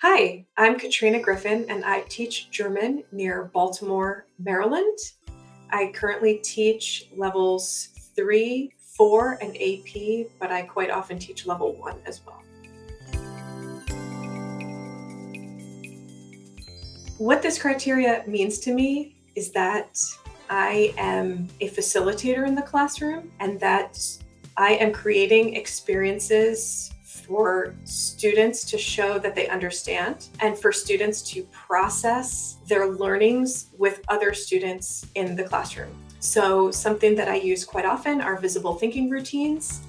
Hi, I'm Katrina Griffin and I teach German near Baltimore, Maryland. I currently teach levels 3, 4, and AP, but I quite often teach level 1 as well. What this criteria means to me is that I am a facilitator in the classroom and that I am creating experiences for students to show that they understand and for students to process their learnings with other students in the classroom. So something that I use quite often are visible thinking routines,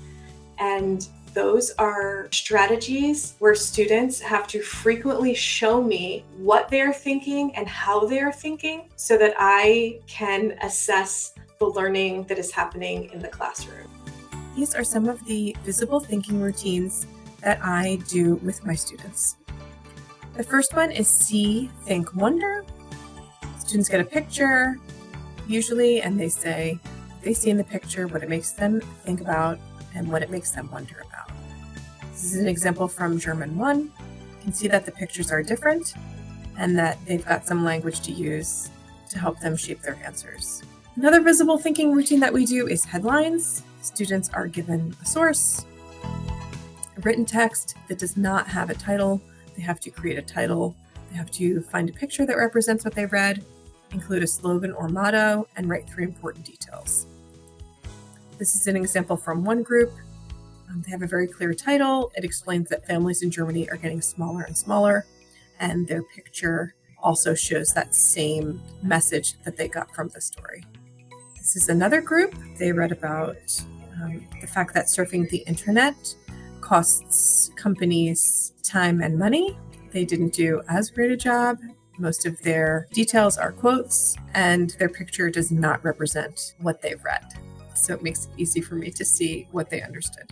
and those are strategies where students have to frequently show me what they're thinking and how they're thinking so that I can assess the learning that is happening in the classroom. These are some of the visible thinking routines that I do with my students. The first one is see, think, wonder. Students get a picture, usually, and they say they see in the picture what it makes them think about and what it makes them wonder about. This is an example from German 1. You can see that the pictures are different and that they've got some language to use to help them shape their answers. Another visible thinking routine that we do is headlines. Students are given a source, a written text that does not have a title. They have to create a title. They have to find a picture that represents what they read, include a slogan or motto, and write 3 important details. This is an example from one group. They have a very clear title. It explains that families in Germany are getting smaller and smaller, and their picture also shows that same message that they got from the story. This is another group. They read about the fact that surfing the internet costs companies time and money. They didn't do as great a job. Most of their details are quotes, and their picture does not represent what they've read. So it makes it easy for me to see what they understood.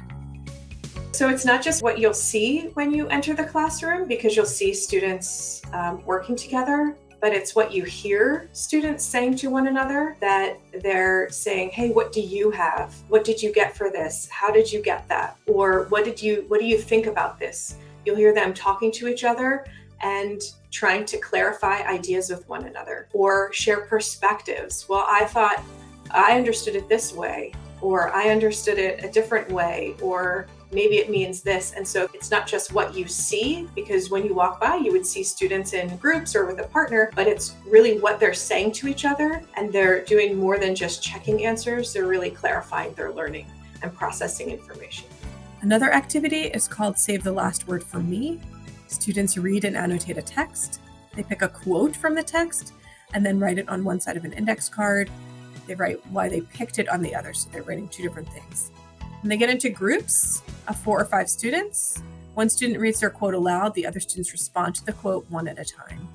So it's not just what you'll see when you enter the classroom, because you'll see students working together, but it's what you hear students saying to one another, that they're saying, hey, what do you have? What did you get for this? How did you get that? Or what do you think about this? You'll hear them talking to each other and trying to clarify ideas with one another or share perspectives. Well, I thought I understood it this way, or I understood it a different way, or maybe it means this. And so it's not just what you see, because when you walk by, you would see students in groups or with a partner, but it's really what they're saying to each other. And they're doing more than just checking answers. They're really clarifying their learning and processing information. Another activity is called Save the Last Word for Me. Students read and annotate a text. They pick a quote from the text and then write it on one side of an index card. They write why they picked it on the other, so they're writing 2 different things. And they get into groups of 4 or 5 students. One student reads their quote aloud, the other students respond to the quote one at a time.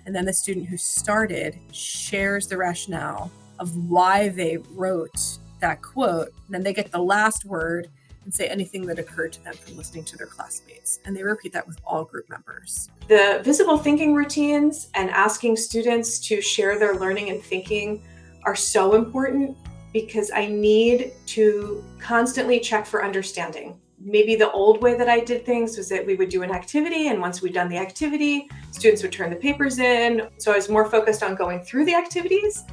And then the student who started shares the rationale of why they wrote that quote. And then they get the last word and say anything that occurred to them from listening to their classmates. And they repeat that with all group members. The visible thinking routines and asking students to share their learning and thinking are so important, because I need to constantly check for understanding. Maybe the old way that I did things was that we would do an activity, and once we'd done the activity, students would turn the papers in. So I was more focused on going through the activities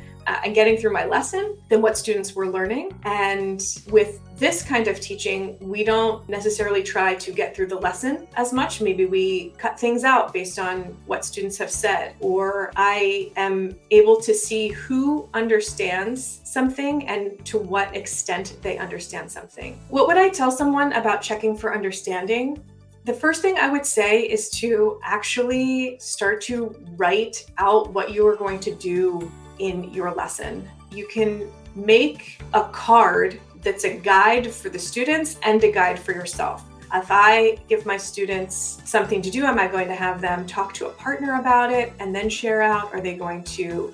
and getting through my lesson than what students were learning. And with this kind of teaching, we don't necessarily try to get through the lesson as much. Maybe we cut things out based on what students have said, or I am able to see who understands something and to what extent they understand something. What would I tell someone about checking for understanding? The first thing I would say is to actually start to write out what you are going to do in your lesson. You can make a card that's a guide for the students and a guide for yourself. If I give my students something to do, am I going to have them talk to a partner about it and then share out? Are they going to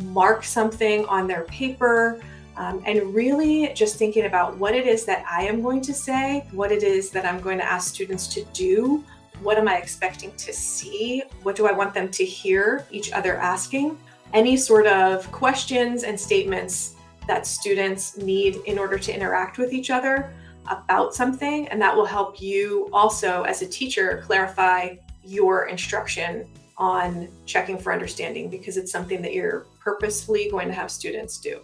mark something on their paper? And really just thinking about what it is that I am going to say, what it is that I'm going to ask students to do, what am I expecting to see, what do I want them to hear each other asking. Any sort of questions and statements that students need in order to interact with each other about something, and that will help you also as a teacher clarify your instruction on checking for understanding, because it's something that you're purposefully going to have students do.